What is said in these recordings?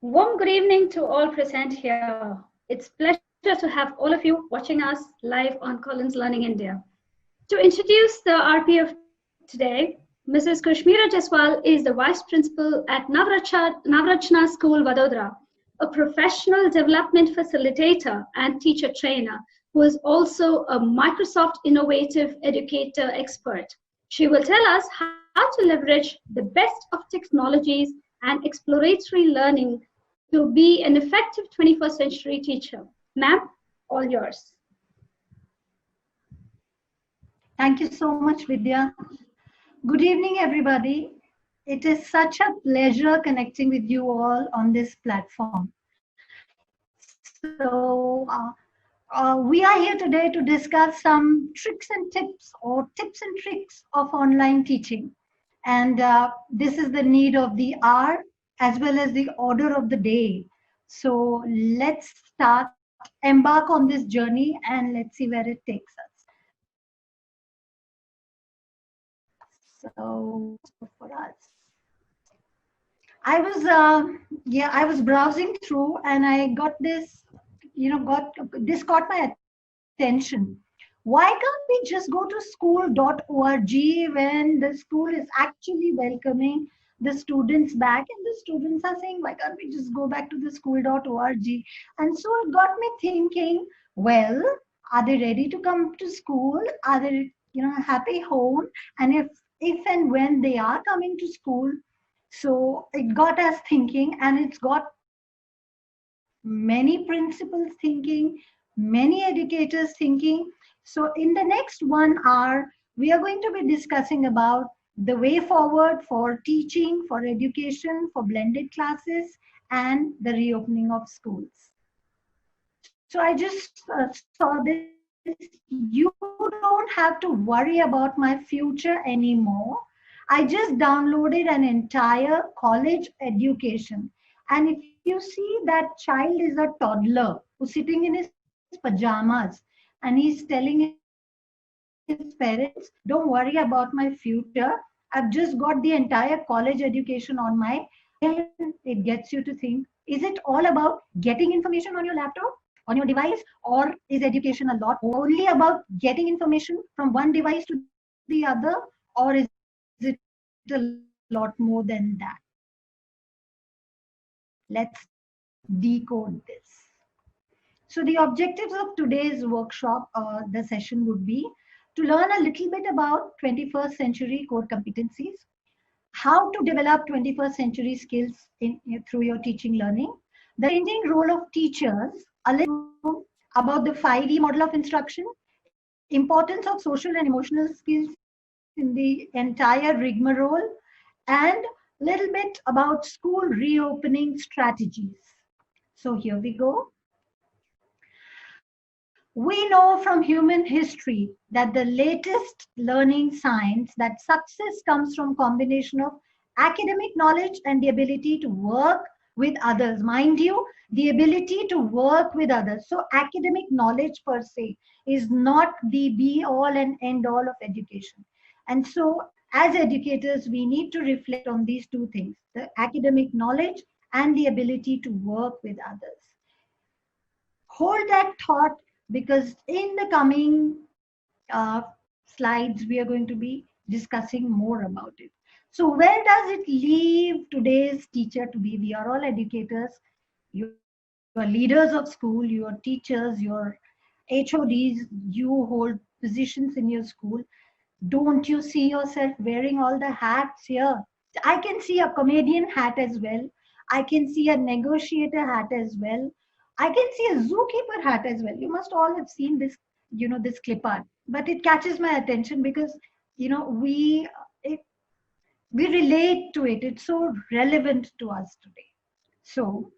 Warm good evening to all present here. It's pleasure to have all of you watching us live on Collins Learning India. To introduce the RPF today, Mrs. Kashmira Jaswal is the Vice Principal at Navrachna School, Vadodara, a professional development facilitator and teacher trainer who is also a Microsoft Innovative Educator expert. She will tell us how to leverage the best of technologies and exploratory learning to be an effective 21st century teacher. Ma'am, all yours. Thank you so much, Vidya. Good evening, everybody. It is such a pleasure connecting with you all on this platform. We are here today to discuss some tricks and tips or tips and tricks of online teaching. And this is the need of the hour as well as the order of the day. So let's start, embark on this journey, and let's see where it takes us. So for us, I was browsing through and I got this, caught my attention. Why can't we just go to school.org when the school is actually welcoming the students back, and the students are saying, why can't we just go back to the school.org? And so it got me thinking, well, are they ready to come to school? Are they, happy home? And if and when they are coming to school, so it got us thinking, and it's got many principals thinking, many educators thinking. So in the next 1 hour, we are going to be discussing about the way forward for teaching, for education, for blended classes, and the reopening of schools. So I just saw this. You don't have to worry about my future anymore. I just downloaded an entire college education. And if you see, that child is a toddler who's sitting in his pajamas and he's telling his parents, don't worry about my future. I've just got the entire college education on my. It gets you to think, is it all about getting information on your laptop, on your device, or is education a lot only about getting information from one device to the other, or is it a lot more than that? Let's decode this. So the objectives of today's workshop, the session would be to learn a little bit about 21st century core competencies, how to develop 21st century skills through your teaching learning, the changing role of teachers, a little about the 5E model of instruction, importance of social and emotional skills in the entire rigmarole, and a little bit about school reopening strategies. So here we go. We know from human history that the latest learning science that success comes from combination of academic knowledge and the ability to work with others. Mind you, the ability to work with others. So academic knowledge per se is not the be all and end all of education. And so as educators, we need to reflect on these two things, the academic knowledge and the ability to work with others. Hold that thought, because in the coming slides, we are going to be discussing more about it. So where does it leave today's teacher to be? We are all educators. You are leaders of school, you are teachers, your HODs, you hold positions in your school. Don't you see yourself wearing all the hats here? I can see a comedian hat as well. I can see a negotiator hat as well. I can see a zookeeper hat as well. You must all have seen this, this clip art. But it catches my attention because, we relate to it. It's so relevant to us today. So,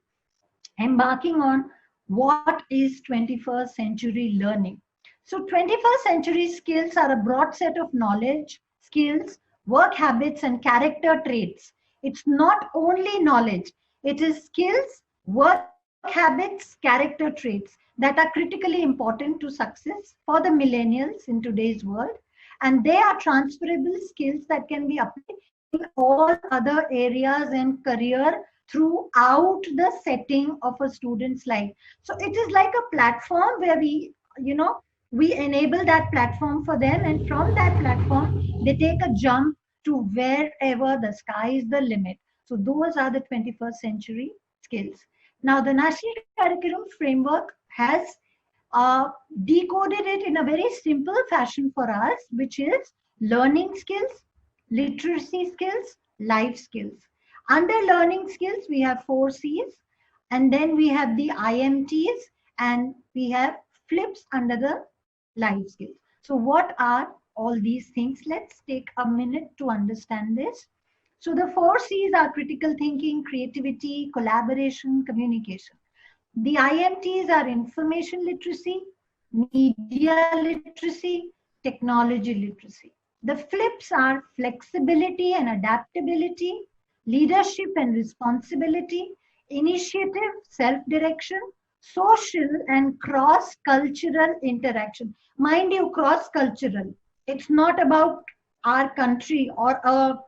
embarking on what is 21st century learning. So 21st century skills are a broad set of knowledge, skills, work habits, and character traits. It's not only knowledge, it is skills, work habits, character traits that are critically important to success for the millennials in today's world. And they are transferable skills that can be applied in all other areas in career, throughout the setting of a student's life. So it is like a platform where we enable that platform for them, and from that platform they take a jump to wherever the sky is the limit. So those are the 21st century skills. Now the National Curriculum Framework has decoded it in a very simple fashion for us, which is learning skills, literacy skills, life skills. Under learning skills, we have 4 C's, and then we have the IMTs, and we have flips under the life skills. So what are all these things? Let's take a minute to understand this. So the 4 C's are critical thinking, creativity, collaboration, communication. The IMTs are information literacy, media literacy, technology literacy. The flips are flexibility and adaptability, leadership and responsibility, initiative, self-direction, social and cross-cultural interaction. Mind you, cross-cultural. It's not about our country or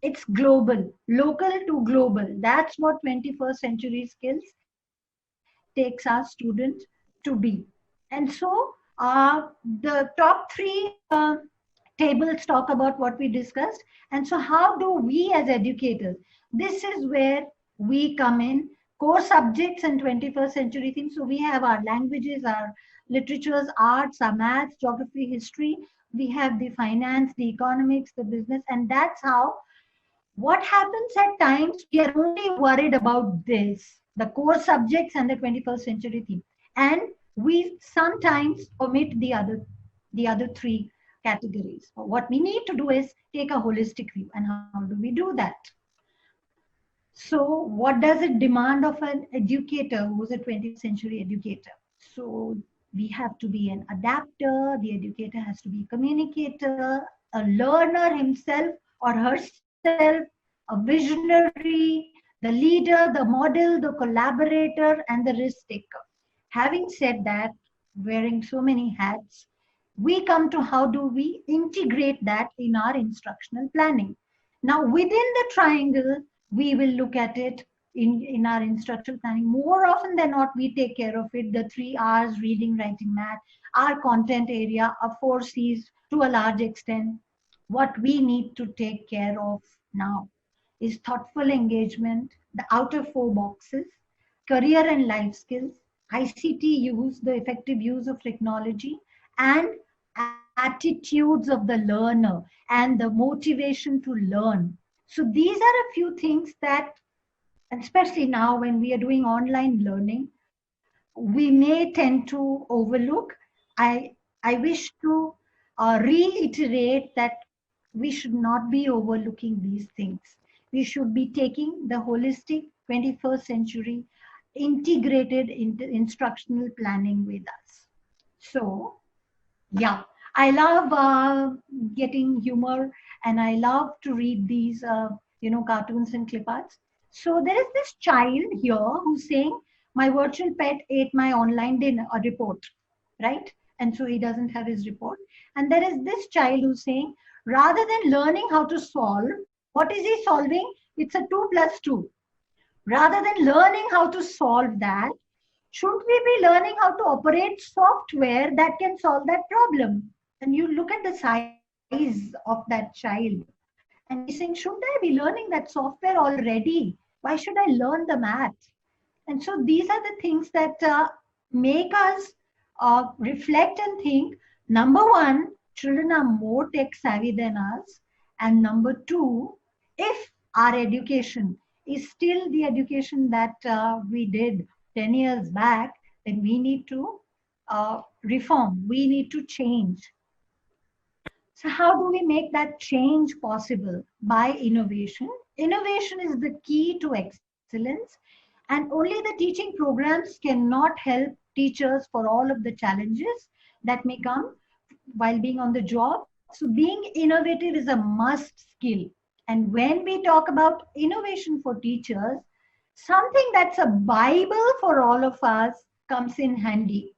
it's global, local to global. That's what 21st century skills takes our student to be. And so the top 3 tables talk about what we discussed. And so how do we as educators, this is where we come in, core subjects and 21st century themes. So we have our languages, our literatures, arts, our maths, geography, history. We have the finance, the economics, the business, and that's how. What happens at times, we are only worried about this, the core subjects and the 21st century theme. And we sometimes omit the other 3 categories. What we need to do is take a holistic view. And how do we do that? So what does it demand of an educator who's a 20th century educator? So we have to be an adapter, the educator has to be a communicator, a learner himself or herself, a visionary, the leader, the model, the collaborator, and the risk taker. Having said that, wearing so many hats, we come to how do we integrate that in our instructional planning. Now, within the triangle, we will look at it in our instructional planning. More often than not, we take care of it. The 3 R's, reading, writing, math, our content area, our 4 C's to a large extent. What we need to take care of now is thoughtful engagement, the outer 4 boxes, career and life skills, ICT use, the effective use of technology, and attitudes of the learner and the motivation to learn. So these are a few things that, especially now when we are doing online learning, we may tend to overlook. I wish to reiterate that we should not be overlooking these things. We should be taking the holistic 21st century integrated into instructional planning with us. So, yeah, I love getting humor, and I love to read these, cartoons and clip arts. So there is this child here who's saying, my virtual pet ate my online dinner report, right? And so he doesn't have his report. And there is this child who's saying, rather than learning how to solve, what is he solving? It's a 2 plus 2. Rather than learning how to solve that, should we be learning how to operate software that can solve that problem? And you look at the size of that child and he's saying, shouldn't I be learning that software already? Why should I learn the math? And so these are the things that make us reflect and think. Number one, children are more tech savvy than us. And number 2, if our education is still the education that we did 10 years back, then we need to reform. We need to change. So how do we make that change possible? By innovation. Innovation is the key to excellence, and only the teaching programs cannot help teachers for all of the challenges that may come while being on the job. So being innovative is a must skill. And when we talk about innovation for teachers, something that's a Bible for all of us comes in handy.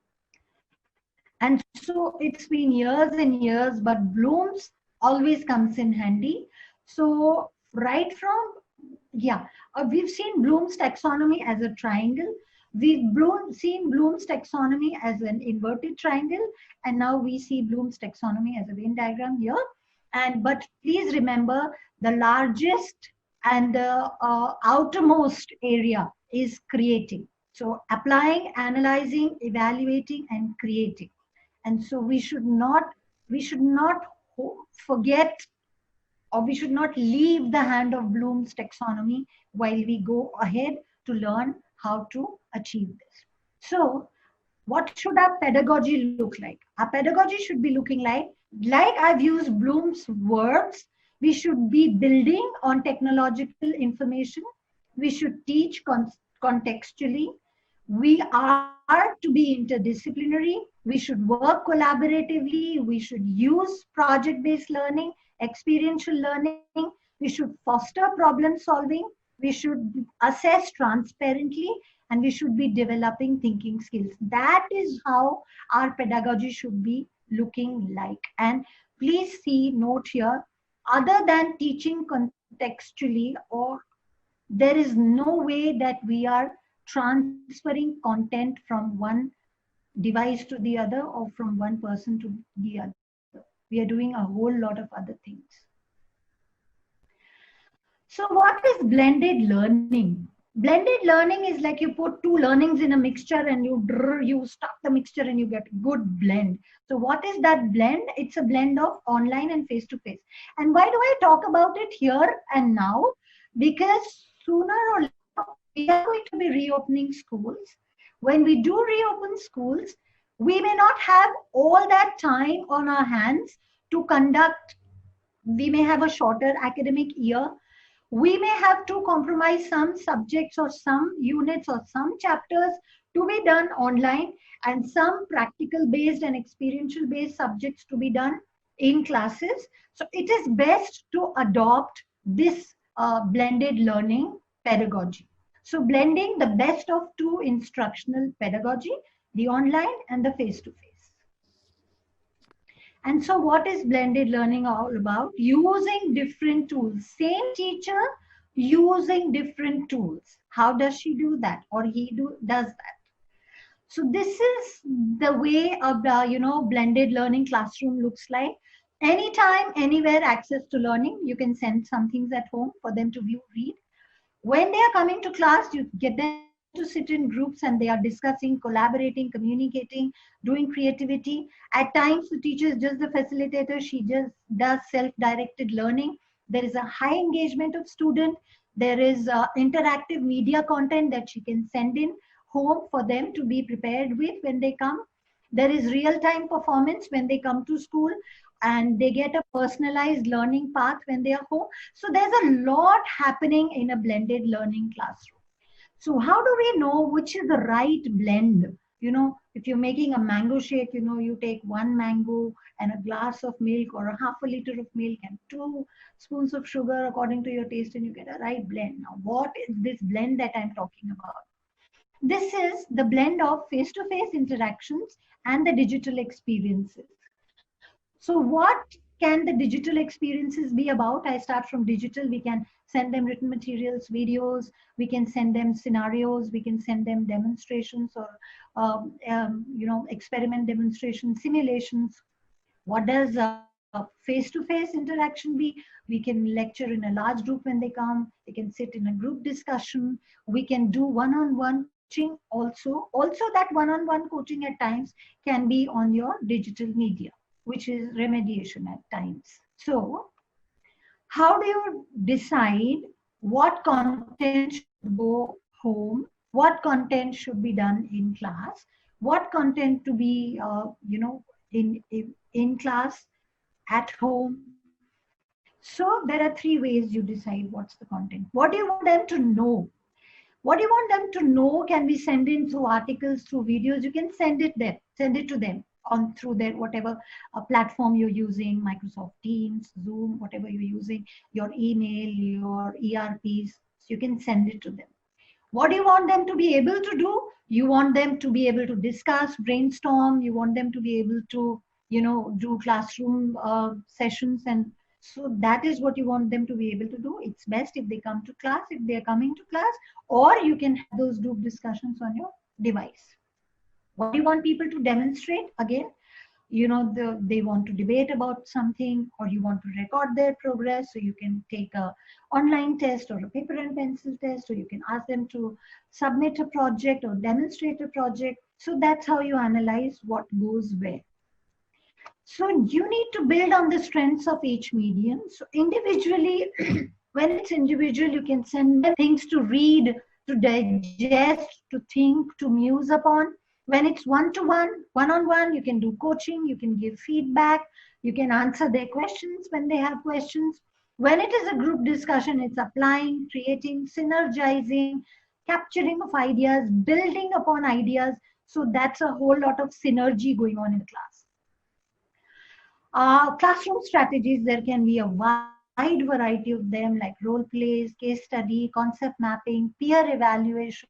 And so it's been years and years, but Bloom's always comes in handy. So right from Yeah, we've seen Bloom's taxonomy as a triangle. Seen Bloom's taxonomy as an inverted triangle, and now we see Bloom's taxonomy as a Venn diagram here. And but please remember, the largest and the outermost area is creating. So applying, analyzing, evaluating, and creating. And so we should not forget, or we should not leave the hand of Bloom's taxonomy while we go ahead to learn how to achieve this. So, what should our pedagogy look like? Our pedagogy should be looking like I've used Bloom's words, we should be building on technological information. We should teach contextually. We are to be interdisciplinary. We should work collaboratively. We should use project-based learning, experiential learning. We should foster problem solving. We should assess transparently, and we should be developing thinking skills. That is how our pedagogy should be looking like. And please see, note here, other than teaching contextually, or there is no way that we are transferring content from one device to the other or from one person to the other. We are doing a whole lot of other things. So what is blended learning? Blended learning is like you put two learnings in a mixture and you stuff the mixture and you get a good blend. So what is that blend? It's a blend of online and face-to-face. And why do I talk about it here and now? Because sooner or later, we are going to be reopening schools. When we do reopen schools, we may not have all that time on our hands to conduct. We may have a shorter academic year. We may have to compromise some subjects or some units or some chapters to be done online, and some practical based and experiential based subjects to be done in classes. So it is best to adopt this blended learning pedagogy. So blending the best of two instructional pedagogy, the online and the face-to-face. And so what is blended learning all about? Using different tools. Same teacher using different tools. How does she do that, or does that? So this is the way of the blended learning classroom looks like. Anytime, anywhere, access to learning. You can send some things at home for them to view, read. When they are coming to class, you get them to sit in groups and they are discussing, collaborating, communicating, doing creativity. At times, the teacher is just the facilitator. She just does self-directed learning. There is a high engagement of student. There is interactive media content that she can send in home for them to be prepared with when they come. There is real-time performance when they come to school, and they get a personalized learning path when they are home. So there's a lot happening in a blended learning classroom. So how do we know which is the right blend? If you're making a mango shake, you take one mango and a glass of milk or a half a liter of milk and 2 spoons of sugar according to your taste, and you get a right blend. Now, what is this blend that I'm talking about? This is the blend of face-to-face interactions and the digital experiences. So what can the digital experiences be about? I start from digital. We can send them written materials, videos. We can send them scenarios. We can send them demonstrations or, experiment demonstrations, simulations. What does face-to-face interaction be? We can lecture in a large group when they come. They can sit in a group discussion. We can do one-on-one coaching also. Also, that one-on-one coaching at times can be on your digital media, which is remediation at times. So, how do you decide what content should go home, what content should be done in class, what content to be, in class, at home? So there are 3 ways you decide what's the content. What do you want them to know? What you want them to know can be sent in through articles, through videos. You can send it to them on through their whatever platform you're using, Microsoft Teams, Zoom, whatever you're using, your email, your ERPs. So you can send it to them. What do you want them to be able to do? You want them to be able to discuss, brainstorm. You want them to be able to, do classroom sessions and So that is what you want them to be able to do. It's best if they come to class, if they are coming to class, or you can have those group discussions on your device. What do you want people to demonstrate? Again, they want to debate about something, or you want to record their progress, so you can take a online test or a paper and pencil test, or you can ask them to submit a project or demonstrate a project. So that's how you analyze what goes where. So you need to build on the strengths of each medium. So individually, when it's individual, you can send them things to read, to digest, to think, to muse upon. When it's one-to-one, one-on-one, you can do coaching, you can give feedback, you can answer their questions when they have questions. When it is a group discussion, it's applying, creating, synergizing, capturing of ideas, building upon ideas. So that's a whole lot of synergy going on in the class. Classroom strategies, there can be a wide variety of them, like role plays, case study, concept mapping, peer evaluation,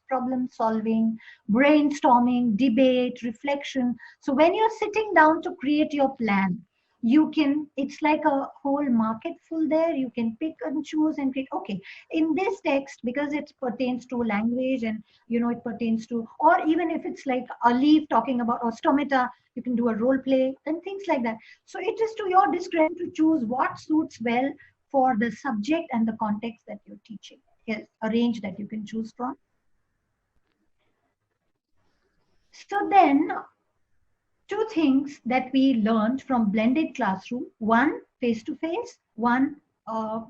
problem solving, brainstorming, debate, reflection. So when you're sitting down to create your plan, it's like a whole market full there. You can pick and choose and pick, okay, in this text, because it pertains to language and, it pertains to, or even if it's like a leaf talking about osteomata, you can do a role play and things like that. So it is to your discretion to choose what suits well for the subject and the context that you're teaching. Here's a range that you can choose from. So then, two things that we learned from blended classroom: one, face-to-face, one,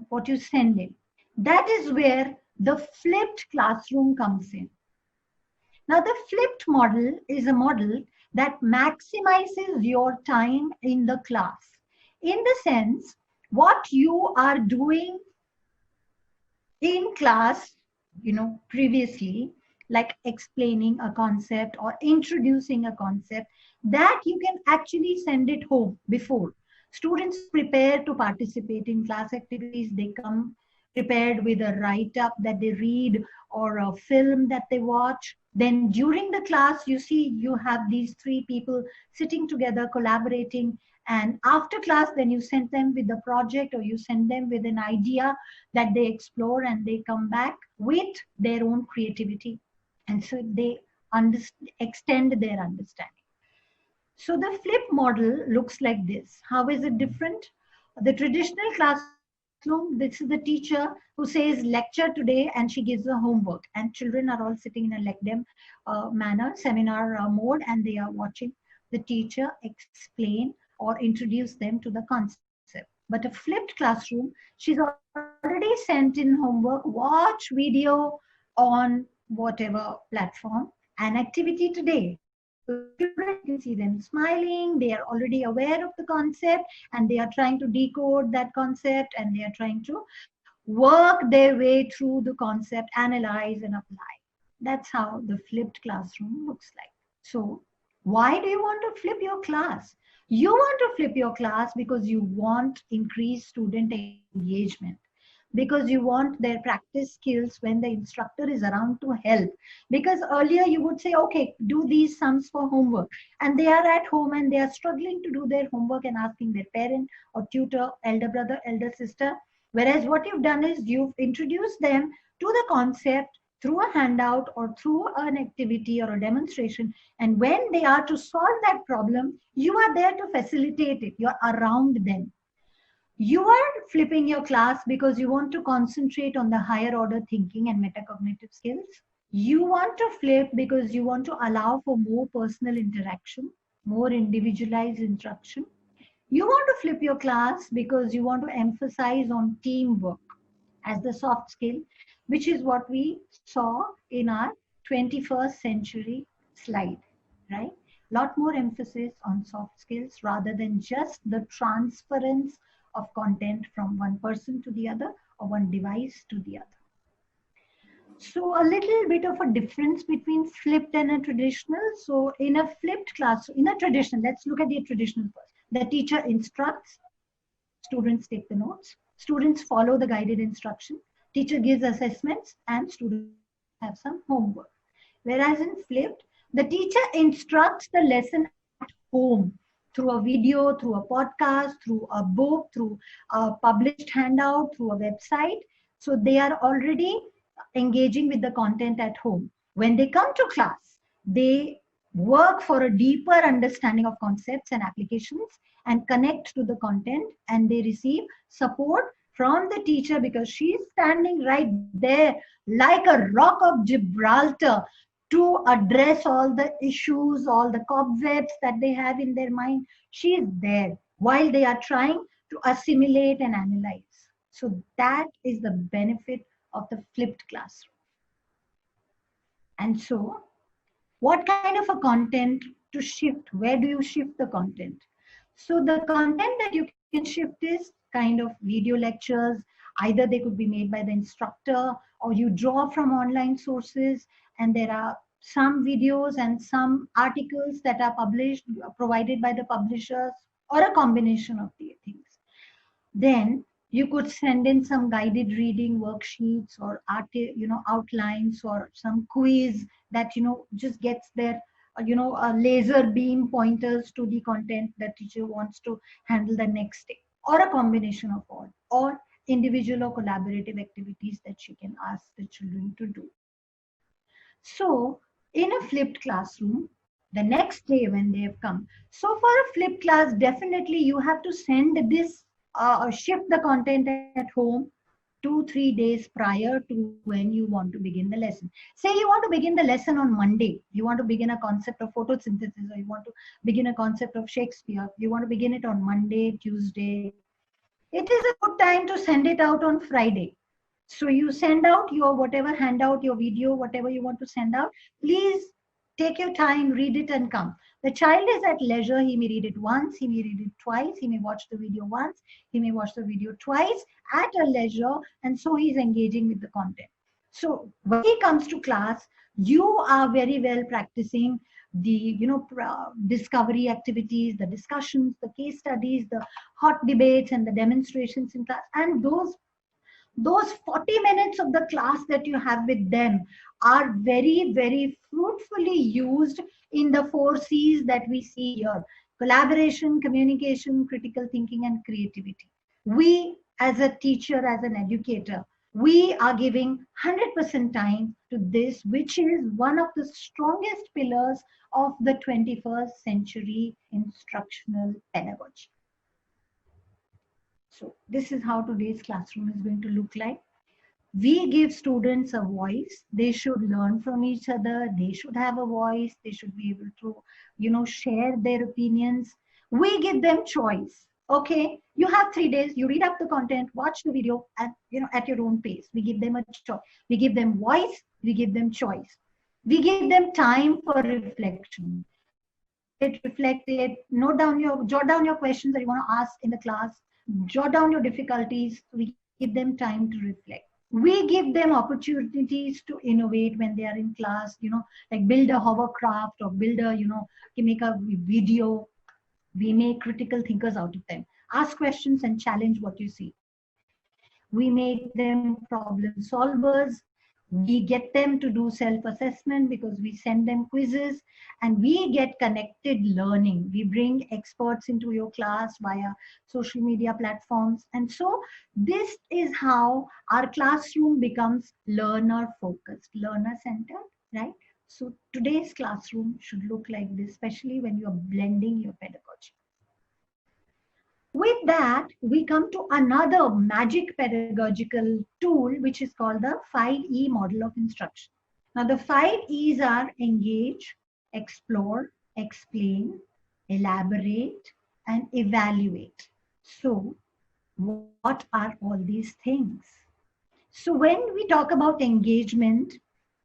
what you send in. That is where the flipped classroom comes in. Now, the flipped model is a model that maximizes your time in the class. In the sense, what you are doing in class, previously, like explaining a concept or introducing a concept, that you can actually send it home before. Students prepare to participate in class activities. They come prepared with a write-up that they read or a film that they watch. Then during the class, you have these three people sitting together, collaborating. And after class, then you send them with the project, or you send them with an idea that they explore, and they come back with their own creativity. And so they extend their understanding. So the flip model looks like this. How is it different? The traditional classroom, this is the teacher who says lecture today, and she gives a homework, and children are all sitting in a lecdem manner, seminar mode, and they are watching the teacher explain or introduce them to the concept. But a flipped classroom, she's already sent in homework, watch video on whatever platform, an activity today. So children can see them smiling, they are already aware of the concept, and they are trying to decode that concept, and they are trying to work their way through the concept, analyze and apply. That's how the flipped classroom looks like. So why do you want to flip your class? You want to flip your class because you want increased student engagement, because you want their practice skills when the instructor is around to help. Because earlier you would say, okay, do these sums for homework, and they are at home and they are struggling to do their homework and asking their parent or tutor, elder brother, elder sister. Whereas what you've done is you've introduced them to the concept through a handout or through an activity or a demonstration. And when they are to solve that problem, you are there to facilitate it. You're around them. You are flipping your class because you want to concentrate on the higher order thinking and metacognitive skills. You want to flip because you want to allow for more personal interaction, more individualized instruction. You want to flip your class because you want to emphasize on teamwork as the soft skill, which is what we saw in our 21st century slide, right? A lot more emphasis on soft skills rather than just the transference of content from one person to the other or one device to the other. So a little bit of a difference between flipped and a traditional. So in a flipped class, in a traditional, let's look at the traditional first. The teacher instructs, students take the notes, students follow the guided instruction, teacher gives assessments, and students have some homework. Whereas in flipped, the teacher instructs the lesson at home. through a video, through a podcast, through a book, through a published handout, through a website. So they are already engaging with the content at home. When they come to class, they work for a deeper understanding of concepts and applications and connect to the content, and they receive support from the teacher because she's standing right there like a rock of Gibraltar to address all the issues, all the cobwebs that they have in their mind. She is there while they are trying to assimilate and analyze. So that is the benefit of the flipped classroom. And so, what kind of a content to shift? Where do you shift the content? So the content that you can shift is kind of video lectures. Either they could be made by the instructor, or you draw from online sources, and there are some videos and some articles that are published, provided by the publishers, or a combination of the things. Then you could send in some guided reading worksheets or outlines, or some quiz that just gets their laser beam pointers to the content that teacher wants to handle the next day, or a combination of all, or individual or collaborative activities that she can ask the children to do. So in a flipped classroom, the next day when they have come, so for a flipped class, definitely you have to send this shift the content at home 2-3 days prior to when you want to begin the lesson. Say you want to begin the lesson on Monday, you want to begin a concept of photosynthesis, or you want to begin a concept of Shakespeare, you want to begin it on Monday, Tuesday. It is a good time to send it out on Friday. So you send out your whatever handout, your video, whatever you want to send out. Please take your time, read it and come. The child is at leisure. He may read it once, he may read it twice, he may watch the video once, he may watch the video twice at a leisure, and so he's engaging with the content. So when he comes to class, you are very well practicing the discovery activities, the discussions, the case studies, the hot debates and the demonstrations in class. And those 40 minutes of the class that you have with them are very, very fruitfully used in the 4 C's that we see here: collaboration, communication, critical thinking, and creativity. We, as a teacher, as an educator, we are giving 100% time to this, which is one of the strongest pillars of the 21st century instructional pedagogy. So this is how today's classroom is going to look like. We give students a voice. They should learn from each other. They should have a voice. They should be able to, share their opinions. We give them choice. Okay, you have 3 days. You read up the content, watch the video, and at your own pace. We give them a choice. We give them voice. We give them choice. We give them time for reflection. Reflect it. Jot down your questions that you want to ask in the class. Jot down your difficulties. We give them time to reflect. We give them opportunities to innovate when they are in class, like build a hovercraft, or build a, make a video. We make critical thinkers out of them. Ask questions and challenge what you see. We make them problem solvers. We get them to do self-assessment because we send them quizzes, and we get connected learning. We bring experts into your class via social media platforms. And so this is how our classroom becomes learner-focused, learner-centered, right? So today's classroom should look like this, especially when you're blending your pedagogy. With that, we come to another magic pedagogical tool, which is called the 5E model of instruction. Now, the 5 E's are engage, explore, explain, elaborate, and evaluate. So, what are all these things? So, when we talk about engagement,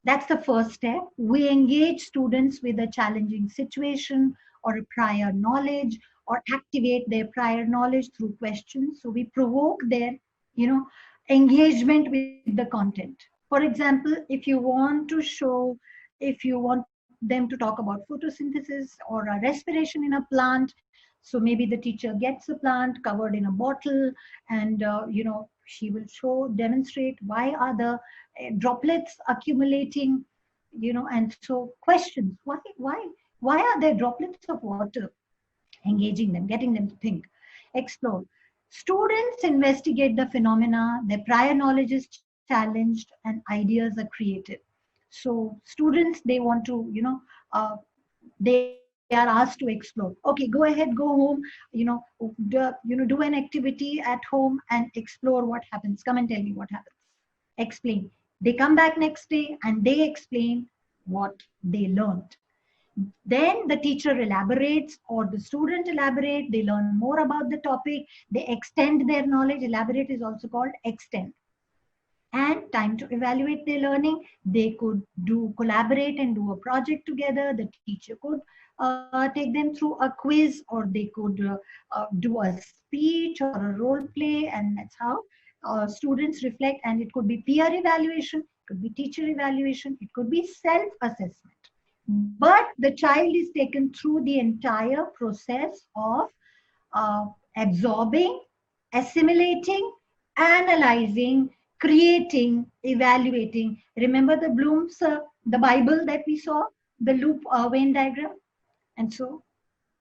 that's the first step. We engage students with a challenging situation or a prior knowledge, or activate their prior knowledge through questions. So we provoke their, engagement with the content. For example, if you want them to talk about photosynthesis or a respiration in a plant, so maybe the teacher gets a plant covered in a bottle, and she will demonstrate why are the droplets accumulating, and so questions, why are there droplets of water? engaging them, getting them to think, explore. Students investigate the phenomena, their prior knowledge is challenged, and ideas are created. So students, they want to, they are asked to explore. Okay, go ahead, go home, do an activity at home and explore what happens. Come and tell me what happens. Explain. They come back next day and they explain what they learned. Then the teacher elaborates or the student elaborate. They learn more about the topic. They extend their knowledge. Elaborate is also called extend. And time to evaluate their learning. They could collaborate and do a project together. The teacher could take them through a quiz, or they could do a speech or a role play, and that's how students reflect. And it could be peer evaluation, it could be teacher evaluation, it could be self-assessment. But the child is taken through the entire process of absorbing, assimilating, analyzing, creating, evaluating. Remember the Bloom's, the Bible that we saw, the loop Venn diagram? And so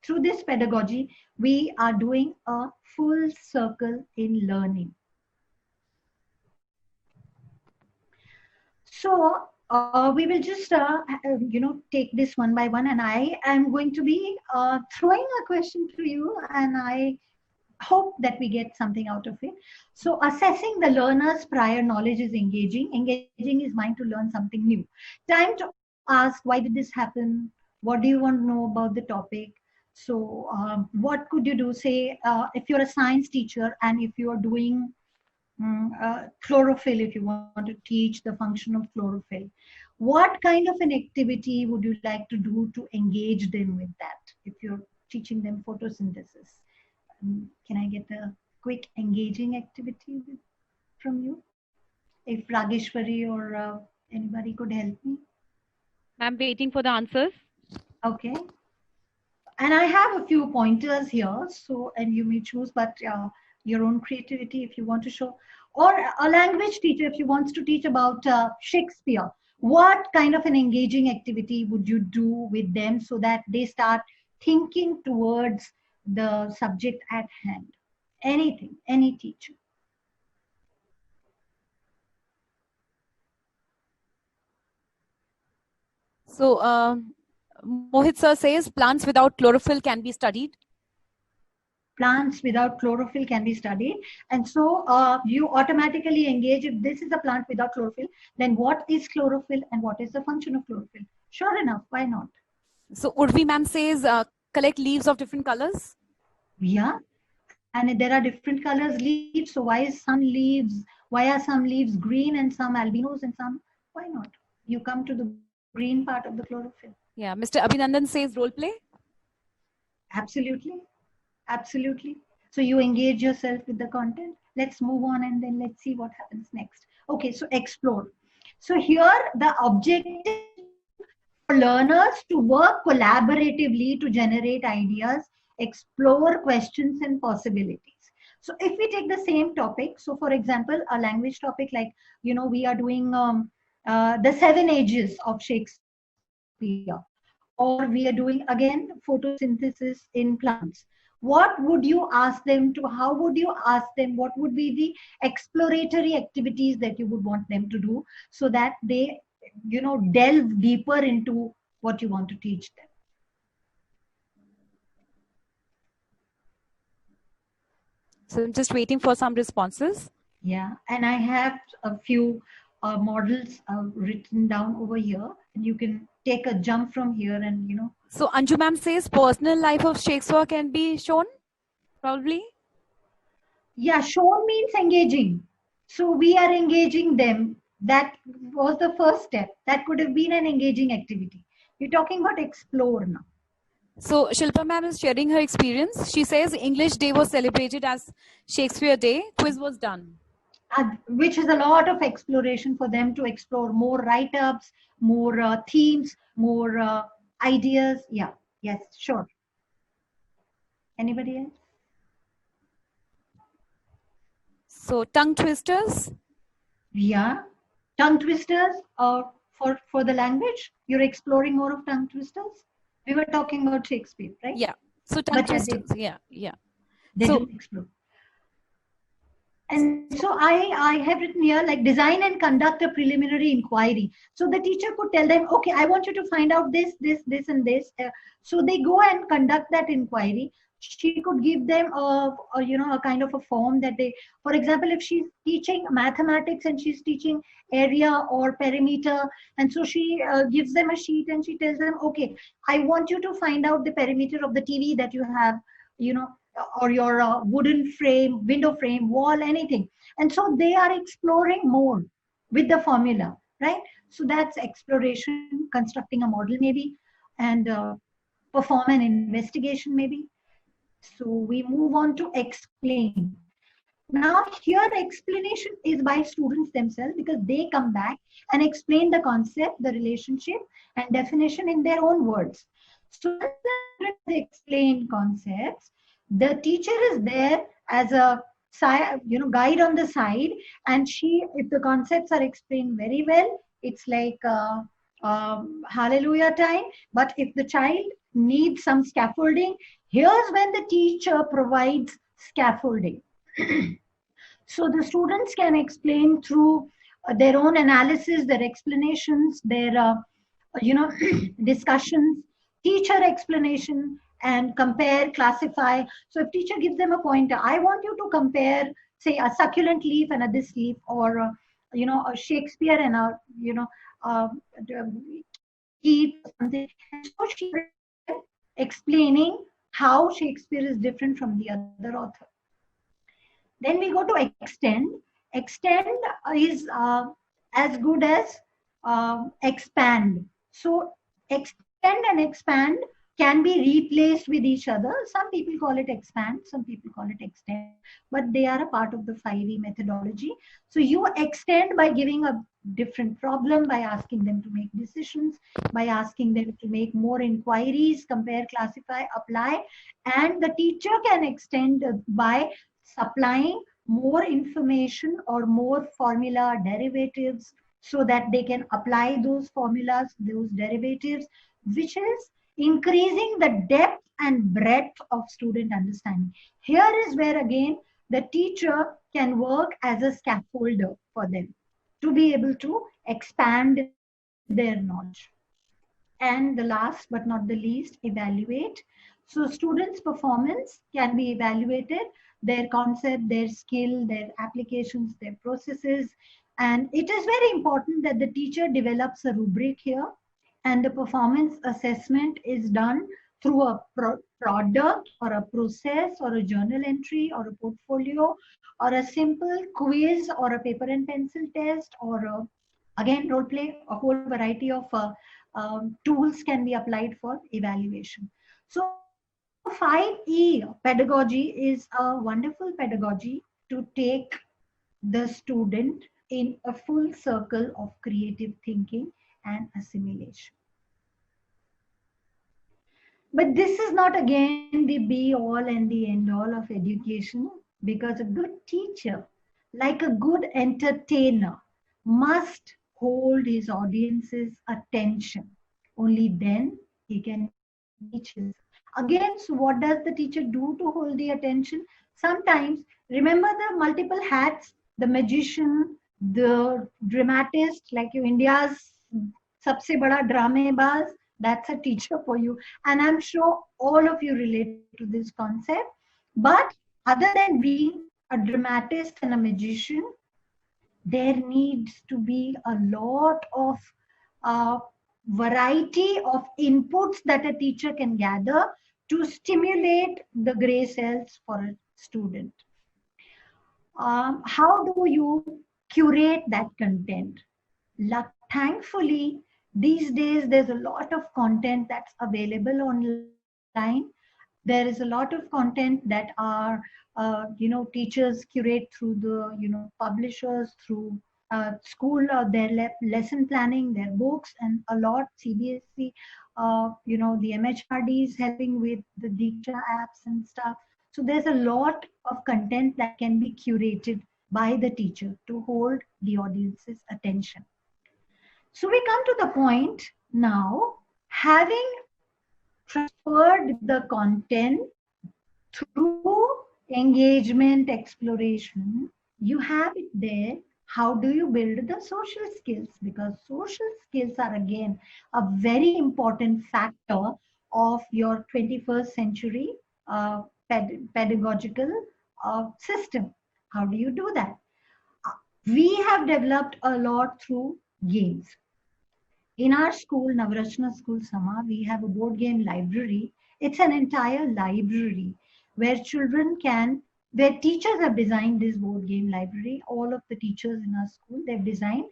through this pedagogy, we are doing a full circle in learning. So we will just, take this one by one, and I am going to be throwing a question to you, and I hope that we get something out of it. So assessing the learner's prior knowledge is engaging. Engaging is mind to learn something new. Time to ask, why did this happen? What do you want to know about the topic? So what could you do? Say, if you're a science teacher and if you're doing chlorophyll, if you want to teach the function of chlorophyll, what kind of an activity would you like to do to engage them with that? If you're teaching them photosynthesis, can I get a quick engaging activity from you? If Rageshwari or anybody could help me. I'm waiting for the answers. Okay. And I have a few pointers here, so, and you may choose, but your own creativity if you want to show. Or a language teacher, if you want to teach about Shakespeare, what kind of an engaging activity would you do with them so that they start thinking towards the subject at hand? Anything, any teacher. So Mohit sir says plants without chlorophyll can be studied. Plants without chlorophyll can be studied. And so you automatically engage, if this is a plant without chlorophyll, then what is chlorophyll and what is the function of chlorophyll? Sure enough, why not? So Urvi ma'am says collect leaves of different colors. Yeah, and there are different colors leaves. So why are some leaves green and some albinos and some, why not? You come to the green part of the chlorophyll. Yeah, Mr. Abhinandan says role play. Absolutely. Absolutely. So you engage yourself with the content. Let's move on and then let's see what happens next. Okay, so explore. So here the objective for learners to work collaboratively to generate ideas, explore questions and possibilities. So if we take the same topic, so for example, a language topic like, we are doing the 7 ages of Shakespeare, or we are doing again photosynthesis in plants. What would you ask them to, how would you ask them, what would be the exploratory activities that you would want them to do so that they, delve deeper into what you want to teach them? So I'm just waiting for some responses. Yeah, and I have a few models written down over here, and you can take a jump from here and, So Anju ma'am says personal life of Shakespeare can be shown, probably. Yeah, shown means engaging. So we are engaging them. That was the first step. That could have been an engaging activity. You're talking about explore now. So Shilpa ma'am is sharing her experience. She says English Day was celebrated as Shakespeare Day. Quiz was done. Which is a lot of exploration for them to explore more write-ups, more themes, more ideas. Yeah, yes, sure. Anybody else? So tongue twisters. Yeah, tongue twisters for the language. You're exploring more of tongue twisters. We were talking about Shakespeare, right? Yeah. So tongue But yeah, twisters, yeah. they So do explore. And so I have written here like design and conduct a preliminary inquiry. So the teacher could tell them, okay, I want you to find out this, and this. So they go and conduct that inquiry. She could give them a kind of a form that they, for example, if she's teaching mathematics and she's teaching area or perimeter, and so she gives them a sheet and she tells them, okay, I want you to find out the perimeter of the TV that you have, you know, or your wooden frame, window frame, wall, anything. And so they are exploring more with the formula, right? So that's exploration, constructing a model maybe, and perform an investigation maybe. So we move on to explain. Now here explanation is by students themselves, because they come back and explain the concept, the relationship and definition in their own words. So they explain concepts. The teacher is there as a guide on the side, and if the concepts are explained very well, it's like hallelujah time. But if the child needs some scaffolding, here's when the teacher provides scaffolding. So the students can explain through their own analysis, their explanations, their discussions, teacher explanation, and compare, classify. So if teacher gives them a pointer, I want you to compare, say, a succulent leaf and a this leaf, or a Shakespeare and a Keats, something. So she explaining how Shakespeare is different from the other author. Then we go to extend. Extend is as good as expand. So extend and expand can be replaced with each other. Some people call it expand, some people call it extend, but they are a part of the 5E methodology. So you extend by giving a different problem, by asking them to make decisions, by asking them to make more inquiries, compare, classify, apply. And the teacher can extend by supplying more information or more formula derivatives, so that they can apply those formulas, those derivatives, which is increasing the depth and breadth of student understanding. Here is where again the teacher can work as a scaffolder for them to be able to expand their knowledge. And the last but not the least, evaluate. So students' performance can be evaluated, their concept, their skill, their applications, their processes. And it is very important that the teacher develops a rubric here, and the performance assessment is done through a product or a process or a journal entry or a portfolio or a simple quiz or a paper and pencil test, or again role play. A whole variety of tools can be applied for evaluation. So 5E pedagogy is a wonderful pedagogy to take the student in a full circle of creative thinking and assimilation. But this is not again the be all and the end all of education, because a good teacher, like a good entertainer, must hold his audience's attention. Only then he can teach his. Again, so what does the teacher do to hold the attention? Sometimes, remember the multiple hats, the magician, the dramatist, like India's sabse bada dramebaz, that's a teacher for you. And I'm sure all of you relate to this concept. But other than being a dramatist and a magician, there needs to be a lot of variety of inputs that a teacher can gather to stimulate the gray cells for a student. How do you curate that content? Thankfully, these days there's a lot of content that's available online. There is a lot of content that are teachers curate through the publishers, through school, their lesson planning, their books, and a lot CBSE, the MHRD is helping with the Diksha apps and stuff. So there's a lot of content that can be curated by the teacher to hold the audience's attention. So we come to the point now, having transferred the content through engagement exploration. You have it there. How do you build the social skills? Because social skills are again a very important factor of your 21st century pedagogical system. How do you do that? We have developed a lot through games. In our school, Navratna School Sama, we have a board game library. It's an entire library where where teachers have designed this board game library. All of the teachers in our school, they've designed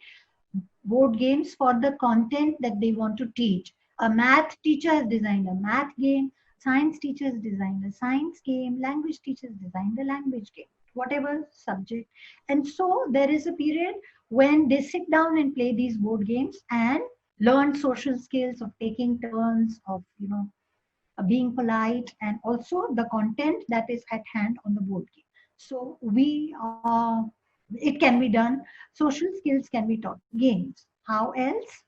board games for the content that they want to teach. A math teacher has designed a math game, science teacher has designed a science game, language teacher has designed a language game, whatever subject. And so there is a period when they sit down and play these board games and learn social skills of taking turns, of being polite, and also the content that is at hand on the board game. So it can be done. Social skills can be taught. Games. How else?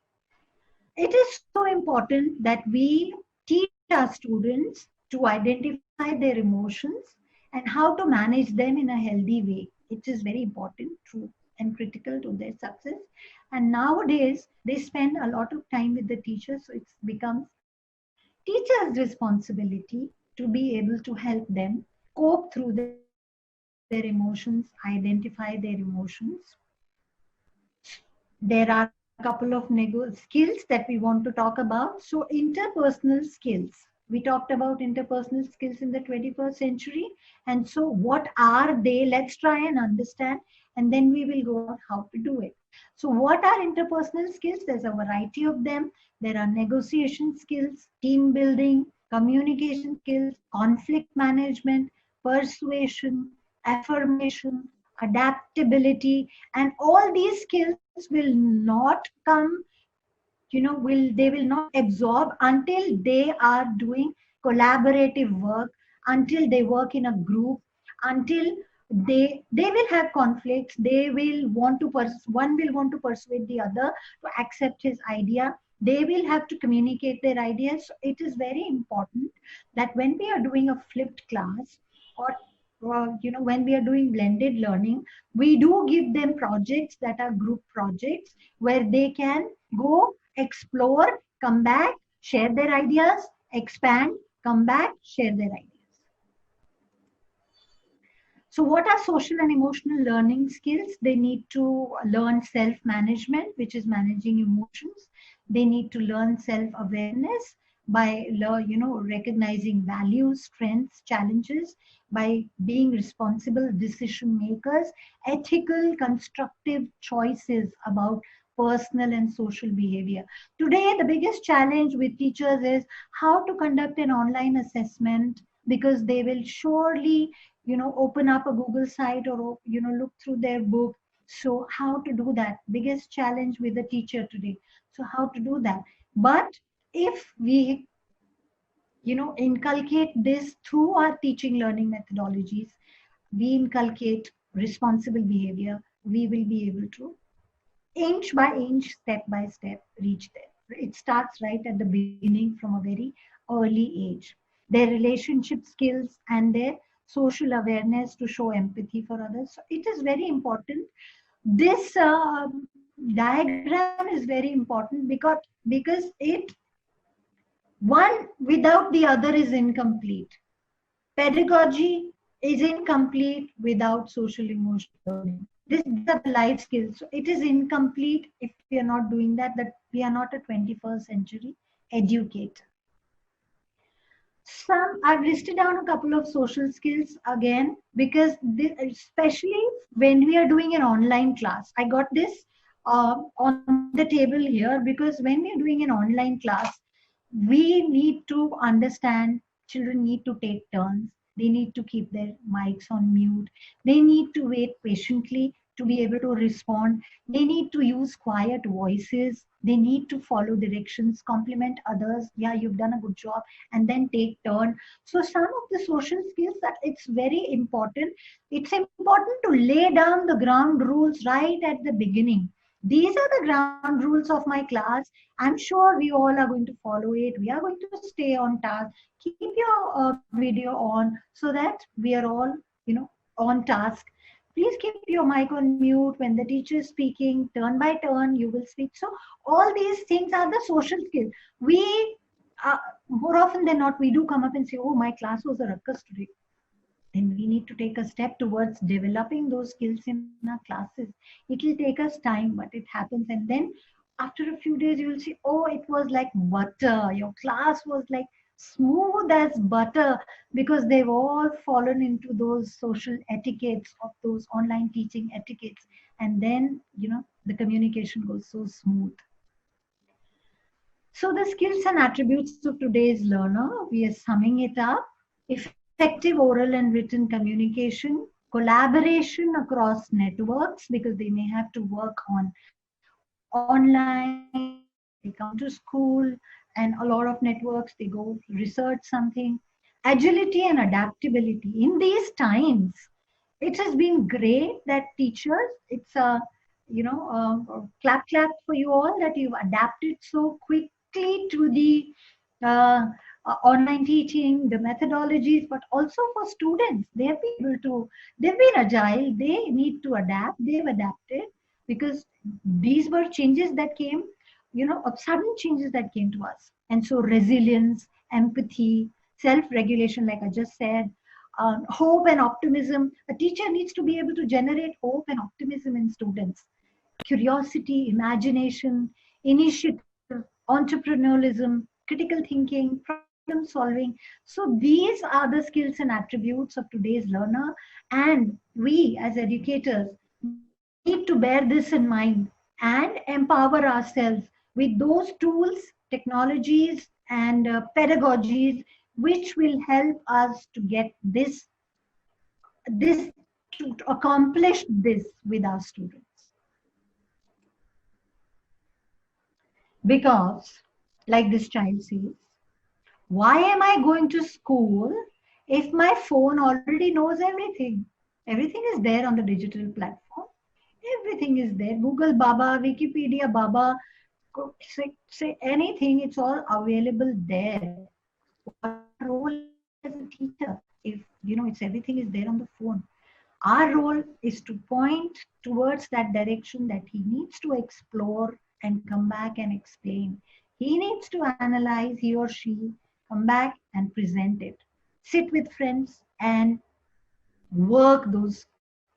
It is so important that we teach our students to identify their emotions and how to manage them in a healthy way. It is very important, true, and critical to their success. And nowadays, they spend a lot of time with the teachers, so it becomes teachers' responsibility to be able to help them cope through their emotions, identify their emotions. There are a couple of skills that we want to talk about. So interpersonal skills. We talked about interpersonal skills in the 21st century. And so what are they? Let's try and understand. And then we will go on how to do it. So what are interpersonal skills? There's a variety of them. There are negotiation skills, team building, communication skills, conflict management, persuasion, affirmation, adaptability, and all these skills will not come, they will not absorb until they are doing collaborative work, until they work in a group, until they will have conflicts. They will want to one will want to persuade the other to accept his idea. They will have to communicate their ideas. So it is very important that when we are doing a flipped class, or when we are doing blended learning, we do give them projects that are group projects where they can go explore, come back, share their ideas, expand, come back, share their ideas. So what are social and emotional learning skills? They need to learn self-management, which is managing emotions. They need to learn self-awareness by recognizing values, strengths, challenges, by being responsible decision makers, ethical, constructive choices about personal and social behavior. Today, the biggest challenge with teachers is how to conduct an online assessment, because they will surely open up a Google site or look through their book. So how to do that? Biggest challenge with the teacher today. So how to do that? But if we inculcate this through our teaching learning methodologies, we inculcate responsible behavior, we will be able to inch by inch, step by step, reach there. It starts right at the beginning from a very early age. Their relationship skills and their social awareness to show empathy for others. So it is very important. This diagram is very important because one without the other is incomplete. Pedagogy is incomplete without social emotional learning. These are the life skills. So it is incomplete if we are not doing that we are not a 21st century educator. I've listed down a couple of social skills again, because especially when we are doing an online class. I got this on the table here, because when we are doing an online class, we need to understand children need to take turns. They need to keep their mics on mute. They need to wait patiently to be able to respond. They need to use quiet voices. They need to follow directions, compliment others. Yeah, you've done a good job, and then take turn. So some of the social skills that it's very important. It's important to lay down the ground rules right at the beginning. These are the ground rules of my class. I'm sure we all are going to follow it. We are going to stay on task. Keep your video on so that we are all, on task. Please keep your mic on mute when the teacher is speaking. Turn by turn, you will speak. So all these things are the social skills. We, more often than not, we do come up and say, "Oh, my class was a ruckus today." Then we need to take a step towards developing those skills in our classes. It will take us time, but it happens. And then after a few days, you will see, oh, it was like butter. Your class was like smooth as butter because they've all fallen into those social etiquettes of those online teaching etiquettes. And then, the communication goes so smooth. So the skills and attributes of today's learner, we are summing it up. Effective oral and written communication, collaboration across networks because they may have to work on online, they come to school and a lot of networks, they go research something. Agility and adaptability. In these times, it has been great that teachers, it's a, clap for you all that you've adapted so quickly to the online teaching, the methodologies, but also for students. They have been able to, they've been agile, they need to adapt, they've adapted because these were changes that came, sudden changes that came to us. And so resilience, empathy, self-regulation, like I just said, hope and optimism. A teacher needs to be able to generate hope and optimism in students. Curiosity, imagination, initiative, entrepreneurialism, critical thinking, problem solving. So these are the skills and attributes of today's learner. And we as educators need to bear this in mind and empower ourselves with those tools, technologies, and pedagogies which will help us to get this to accomplish this with our students. Because, like this child says, why am I going to school if my phone already knows everything? Everything is there on the digital platform. Everything is there. Google Baba, Wikipedia Baba, say anything, it's all available there. What role as a teacher if it's everything is there on the phone? Our role is to point towards that direction that he needs to explore and come back and explain. He needs to analyze, he or she, come back and present it. Sit with friends and work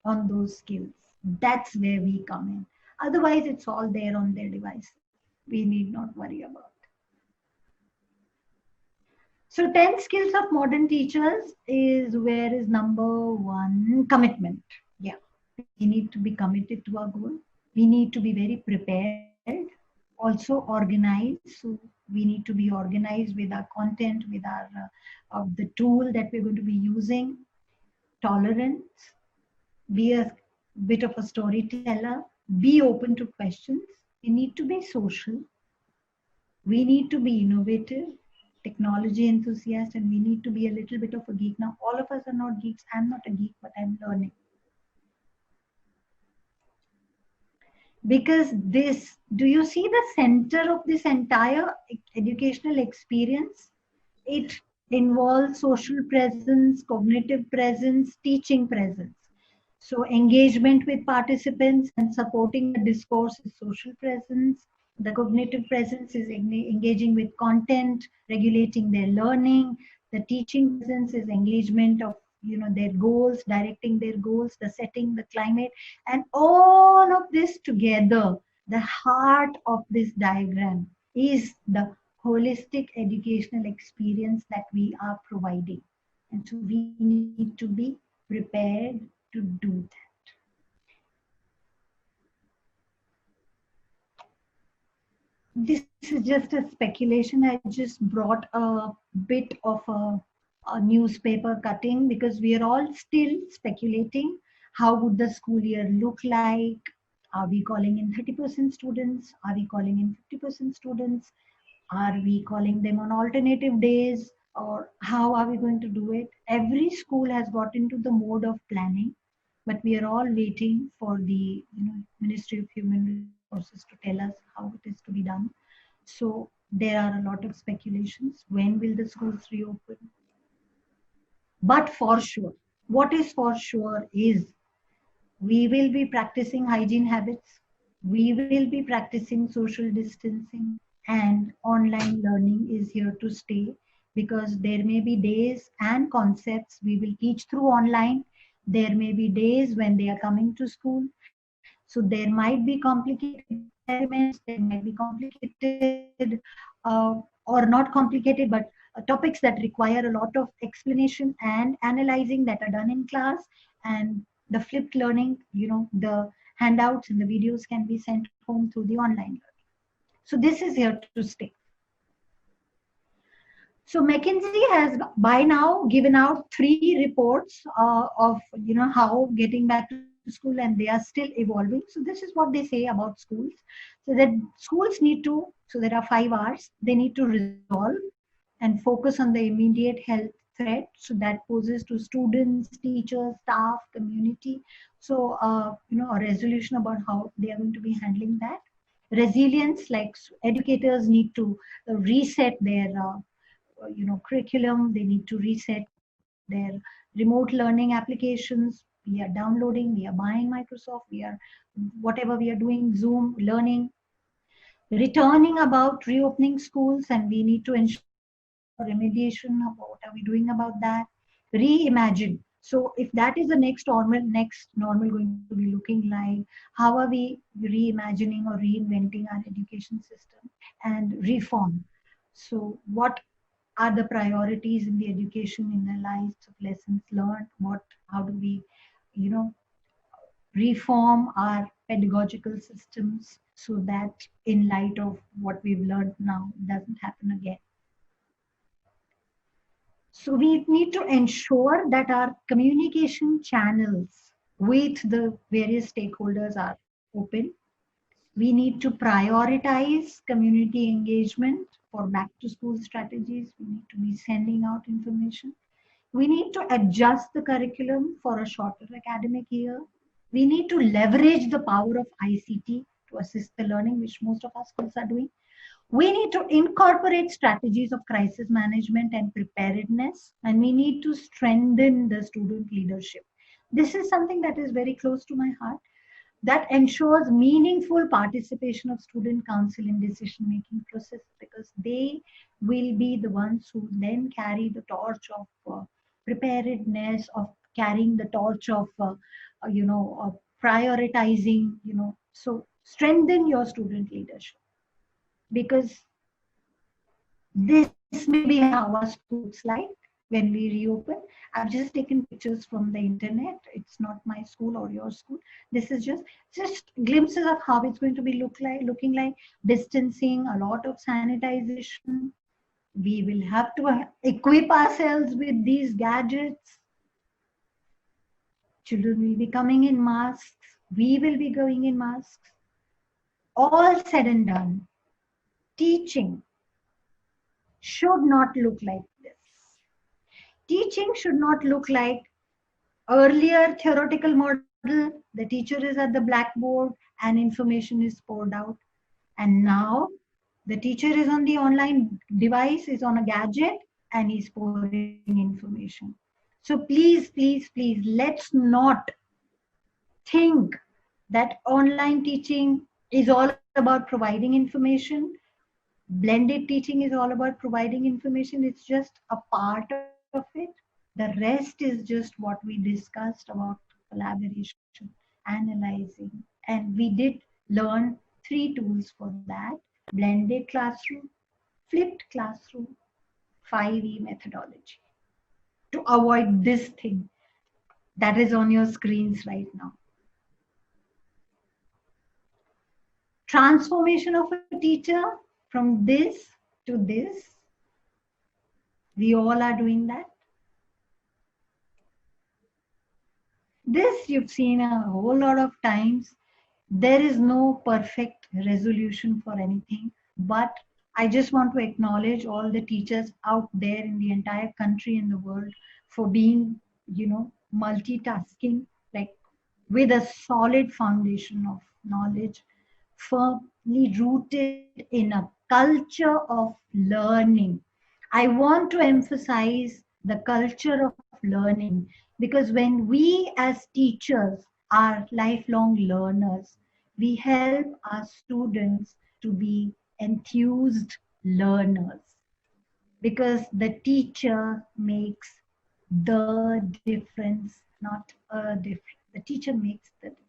on those skills. That's where we come in. Otherwise, it's all there on their device. We need not worry about. So 10 skills of modern teachers is where is number one, commitment. Yeah, we need to be committed to our goal. We need to be very prepared, also organized. So we need to be organized with our content, with our of the tool that we're going to be using. Tolerance, be a bit of a storyteller, be open to questions. We need to be social. We need to be innovative, technology enthusiast, and we need to be a little bit of a geek. Now, all of us are not geeks. I'm not a geek, but I'm learning. Because this, do you see the center of this entire educational experience? It involves social presence, cognitive presence, teaching presence. So engagement with participants and supporting the discourse is social presence. The cognitive presence is engaging with content, regulating their learning. The teaching presence is engagement of their goals, directing their goals, the setting, the climate, and all of this together. The heart of this diagram is the holistic educational experience that we are providing. And so we need to be prepared to do that. This is just a speculation. I just brought a bit of a newspaper cutting because we are all still speculating. How would the school year look like? Are we calling in 30% students? Are we calling in 50% students? Are we calling them on alternative days? Or how are we going to do it? Every school has got into the mode of planning, but we are all waiting for the Ministry of Human Resources sources to tell us how it is to be done. So there are a lot of speculations. When will the schools reopen? But for sure, what is for sure is we will be practicing hygiene habits. We will be practicing social distancing, and online learning is here to stay, because there may be days and concepts we will teach through online. There may be days when they are coming to school. So there might be complicated experiments, there might be complicated or not complicated, but topics that require a lot of explanation and analyzing that are done in class. And the flipped learning, the handouts and the videos can be sent home through the online learning. So this is here to stay. So McKinsey has by now given out 3 reports of how getting back to school, and they are still evolving. So this is what they say about schools. So that schools need to, so there are 5 R's, they need to resolve and focus on the immediate health threat. So that poses to students, teachers, staff, community. So a resolution about how they are going to be handling that. Resilience, like educators need to reset their curriculum. They need to reset their remote learning applications. We are downloading, we are buying Microsoft, we are whatever we are doing, Zoom learning. Returning about reopening schools, and we need to ensure remediation. What are we doing about that? Reimagine. So if that is the next normal going to be looking like, how are we reimagining or reinventing our education system? And reform. So what are the priorities in the education, in the lives of lessons learned? How do we, reform our pedagogical systems so that in light of what we've learned now, it doesn't happen again? So we need to ensure that our communication channels with the various stakeholders are open. We need to prioritize community engagement for back to school strategies. We need to be sending out information. We need to adjust the curriculum for a shorter academic year. We need to leverage the power of ICT to assist the learning, which most of our schools are doing. We need to incorporate strategies of crisis management and preparedness, and we need to strengthen the student leadership. This is something that is very close to my heart, that ensures meaningful participation of student council in decision-making process, because they will be the ones who then carry the torch of preparedness, of carrying the torch of prioritizing. So strengthen your student leadership, because this may be how our schools like when we reopen. I've just taken pictures from the internet. It's not my school or your school. This is just glimpses of how it's going to be looking like. Distancing, a lot of sanitization. We will have to equip ourselves with these gadgets. Children will be coming in masks. We will be going in masks. All said and done, teaching should not look like this. Teaching should not look like earlier theoretical model. The teacher is at the blackboard and information is poured out. And now the teacher is on the online device, is on a gadget, and is pouring information. So please, please, please, let's not think that online teaching is all about providing information. Blended teaching is all about providing information. It's just a part of it. The rest is just what we discussed about collaboration, analyzing. And we did learn 3 tools for that: blended classroom, flipped classroom, 5E methodology, to avoid this thing that is on your screens right now. Transformation of a teacher from this to this. We all are doing that. This you've seen a whole lot of times. There is no perfect resolution for anything, but I just want to acknowledge all the teachers out there in the entire country and the world for being, multitasking, like with a solid foundation of knowledge, firmly rooted in a culture of learning. I want to emphasize the culture of learning because when we as teachers are lifelong learners, we help our students to be enthused learners because the teacher makes the difference, not a difference. The teacher makes the difference.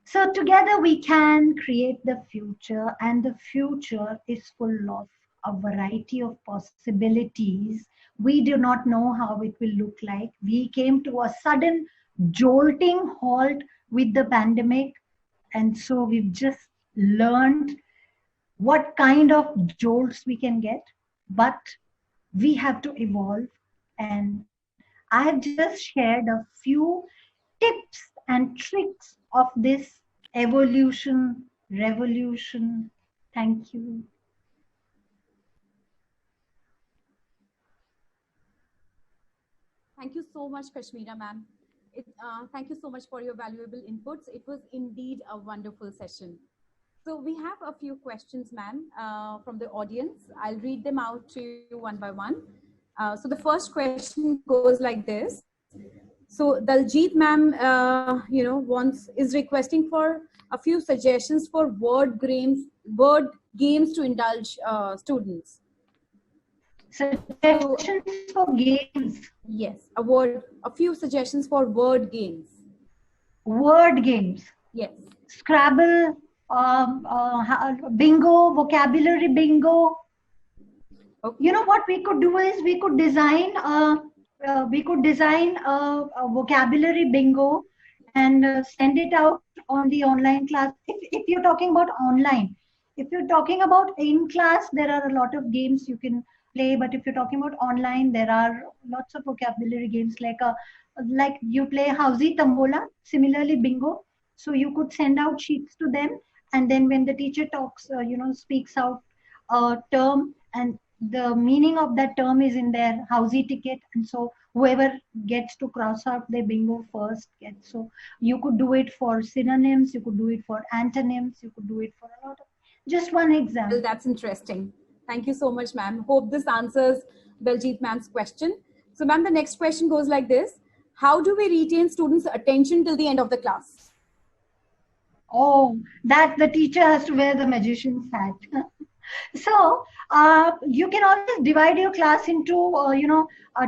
So together we can create the future, and the future is full of a variety of possibilities. We do not know how it will look like. We came to a sudden jolting halt with the pandemic, and so we've just learned what kind of jolts we can get, but we have to evolve. And I have just shared a few tips and tricks of this evolution, revolution. Thank you. Thank you so much, Kashmira ma'am. Thank you so much for your valuable inputs. It was indeed a wonderful session. So we have a few questions, ma'am, from the audience. I'll read them out to you one by one. So the first question goes like this. So Daljit ma'am, is requesting for a few suggestions for word games to indulge students. Suggestions for games. Yes, a few suggestions for word games. Word games. Yes. Scrabble, bingo, vocabulary bingo. Okay. You know what we could do is we could design a vocabulary bingo and send it out on the online class. If you're talking about online, if you're talking about in class, there are a lot of games you can play. But if you're talking about online, there are lots of vocabulary games like you play Howsy Tambola, similarly bingo. So you could send out sheets to them, and then when the teacher talks, speaks out a term, and the meaning of that term is in their Howsy ticket, and so whoever gets to cross out their bingo first gets. So you could do it for synonyms, you could do it for antonyms, you could do it for a lot of. Just one example. Well, that's interesting. Thank you so much, ma'am. Hope this answers Daljit ma'am's question. So, ma'am, the next question goes like this. How do we retain students' attention till the end of the class? Oh, that the teacher has to wear the magician's hat. So you can always divide your class into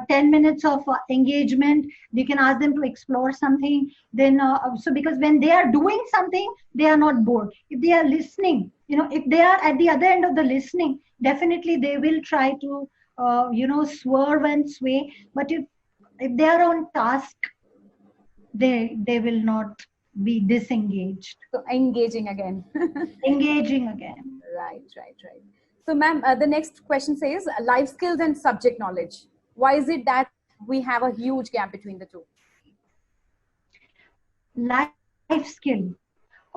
10 minutes of engagement. You can ask them to explore something. Then so because when they are doing something, they are not bored. If they are listening, if they are at the other end of the listening, definitely they will try to swerve and sway. But if they are on task, they will not be disengaged. So engaging again. Engaging again. Right. So, ma'am, the next question says life skills and subject knowledge. Why is it that we have a huge gap between the two? Life skill.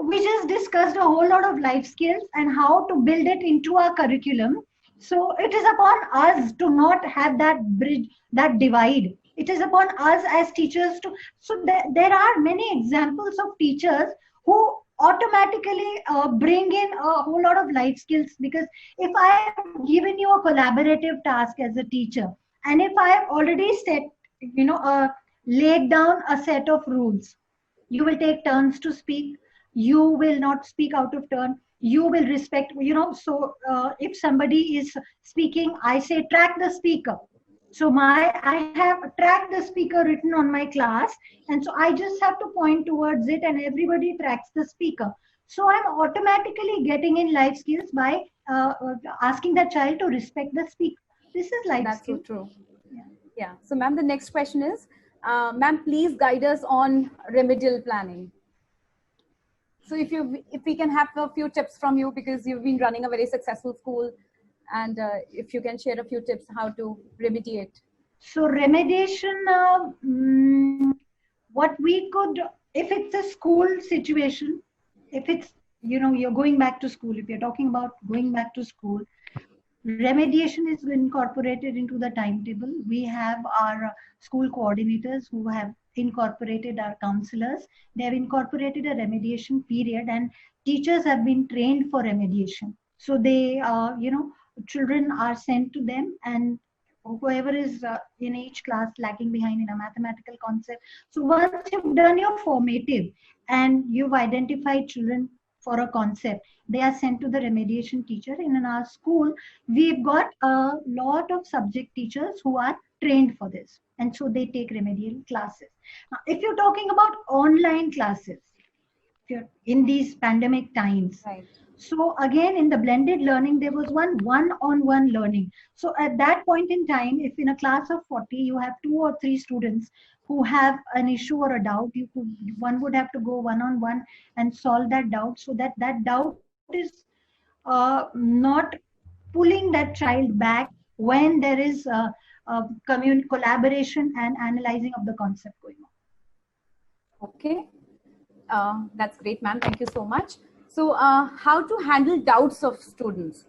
We just discussed a whole lot of life skills and how to build it into our curriculum. So it is upon us to not have that bridge, that divide. It is upon us as teachers to. So there are many examples of teachers who automatically bring in a whole lot of life skills, because if I have given you a collaborative task as a teacher, and if I have already set, laid down a set of rules, you will take turns to speak, you will not speak out of turn, you will respect, so if somebody is speaking, I say track the speaker. So I have tracked the speaker written on my class, and so I just have to point towards it and everybody tracks the speaker. So I'm automatically getting in life skills by asking the child to respect the speaker. This is life That's skill. so true. Yeah. So ma'am, the next question is, ma'am, please guide us on remedial planning. So if we can have a few tips from you, because you've been running a very successful school, and if you can share a few tips how to remediate. So remediation, what we could, if it's a school situation, if it's, you're going back to school, if you're talking about going back to school, remediation is incorporated into the timetable. We have our school coordinators who have incorporated our counselors. They have incorporated a remediation period, and teachers have been trained for remediation. So they, children are sent to them, and whoever is in each class lacking behind in a mathematical concept. So once you've done your formative and you've identified children for a concept, they are sent to the remediation teacher. And in our school, we've got a lot of subject teachers who are trained for this. And so they take remedial classes. Now, if you're talking about online classes, if you're in these pandemic times, Right. so again, in the blended learning, there was one-on-one learning. So at that point in time, if in a class of 40, you have 2 or 3 students who have an issue or a doubt, one would have to go one-on-one and solve that doubt, so that that doubt is not pulling that child back when there is collaboration and analyzing of the concept going on. Okay. That's great, ma'am. Thank you so much. So how to handle doubts of students?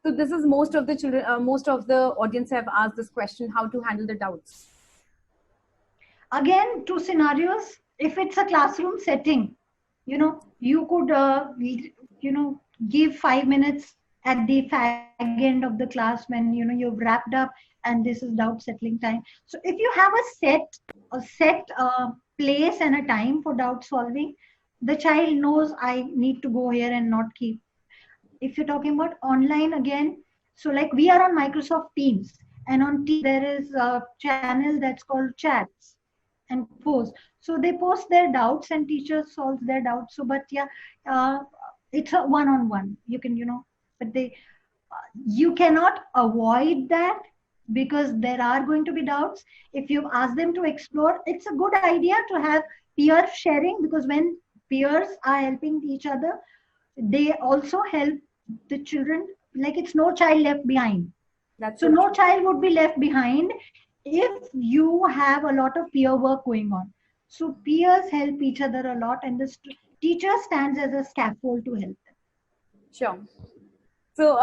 So this is most of the children, most of the audience have asked this question, how to handle the doubts. Again, 2 scenarios. If it's a classroom setting, you could, give 5 minutes at the fag end of the class when, you've wrapped up and this is doubt settling time. So if you have a set place and a time for doubt solving, the child knows I need to go here and not keep. If you're talking about online again, so like we are on Microsoft Teams, and on Teams there is a channel that's called chats and post. So they post their doubts and teacher solves their doubts. So, but yeah, it's a one-on-one. You can, but you cannot avoid that because there are going to be doubts. If you've asked them to explore, it's a good idea to have peer sharing, because when peers are helping each other, they also help the children. Like, it's no child left behind. So no child would be left behind if you have a lot of peer work going on. So peers help each other a lot, and the teacher stands as a scaffold to help them. Sure. So,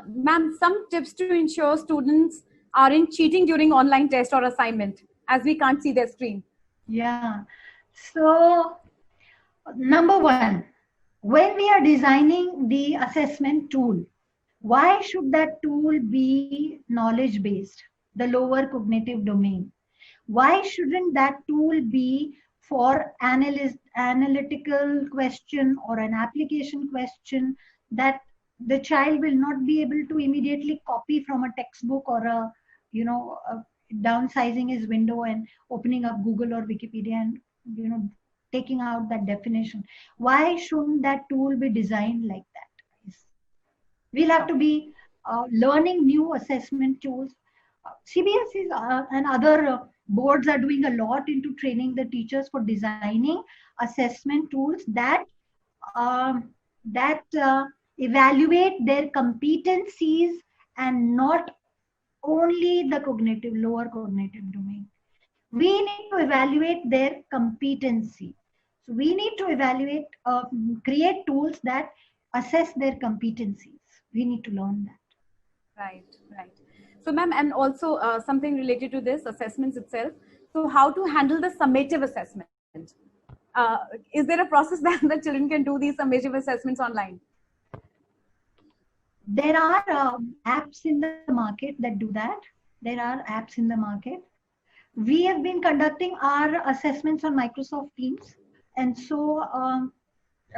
ma'am, some tips to ensure students aren't cheating during online test or assignment, as we can't see their screen. Yeah. So, number 1, when we are designing the assessment tool, why should that tool be knowledge-based, the lower cognitive domain? Why shouldn't that tool be for analytical question or an application question that the child will not be able to immediately copy from a textbook, or downsizing his window and opening up Google or Wikipedia and taking out that definition? Why shouldn't that tool be designed like that? We'll have to be learning new assessment tools. CBSE and other boards are doing a lot into training the teachers for designing assessment tools that evaluate their competencies and not only the lower cognitive domain. We need to evaluate their competency. So we need to create tools that assess their competencies. We need to learn that. Right. So, ma'am, and also something related to this, assessments itself. So how to handle the summative assessment? Is there a process that the children can do these summative assessments online? There are apps in the market that do that. We have been conducting our assessments on Microsoft Teams. And so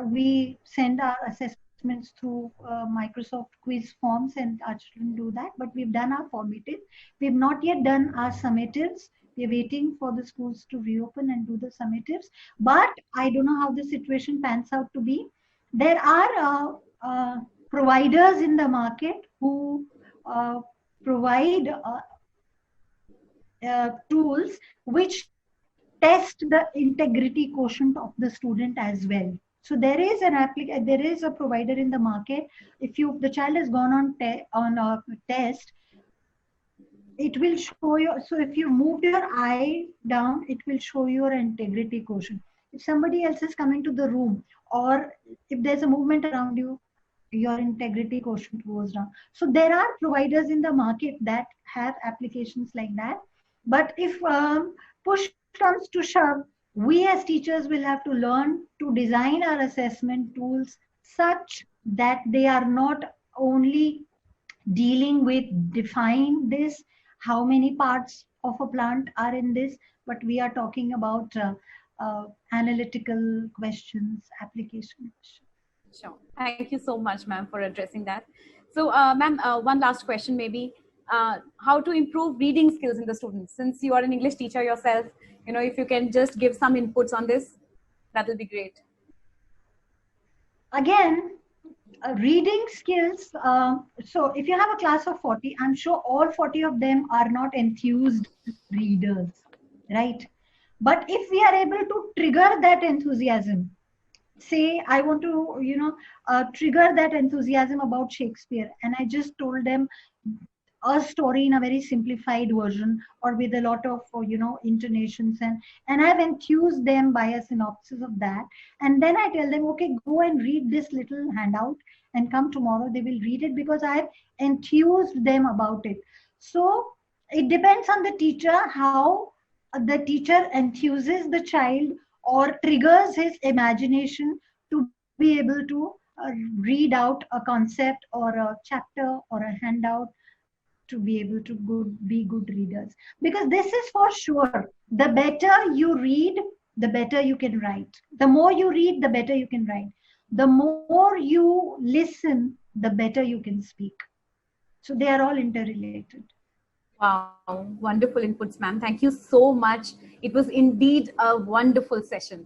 we send our assessments through Microsoft quiz forms, and our children do that. But we've done our formative. We've not yet done our summatives. We're waiting for the schools to reopen and do the summatives. But I don't know how the situation pans out to be. There are providers in the market who provide tools which test the integrity quotient of the student as well. So there is a provider in the market. If the child has gone on a test, it will show you. So if you move your eye down, it will show your integrity quotient. If somebody else is coming to the room, or if there's a movement around you, your integrity quotient goes down. So there are providers in the market that have applications like that. But if push comes to shove, we as teachers will have to learn to design our assessment tools such that they are not only dealing with define this, how many parts of a plant are in this, but we are talking about analytical questions, application questions. Sure. Thank you so much, ma'am, for addressing that. So, ma'am, one last question maybe. How to improve reading skills in the students? Since you are an English teacher yourself, if you can just give some inputs on this, that will be great. Again, reading skills. So if you have a class of 40, I'm sure all 40 of them are not enthused readers, right? But if we are able to trigger that enthusiasm, say I want to, trigger that enthusiasm about Shakespeare, and I just told them a story in a very simplified version or with a lot of intonations, and I've enthused them by a synopsis of that, and then I tell them, okay, go and read this little handout and come tomorrow. They will read it because I've enthused them about it. So it depends on the teacher, how the teacher enthuses the child or triggers his imagination to be able to read out a concept or a chapter or a handout, to be able to be good readers. Because this is for sure, the better you read, the better you can write. The more you read, the better you can write. The more you listen, the better you can speak. So they are all interrelated. Wow, wonderful inputs, ma'am. Thank you so much. It was indeed a wonderful session.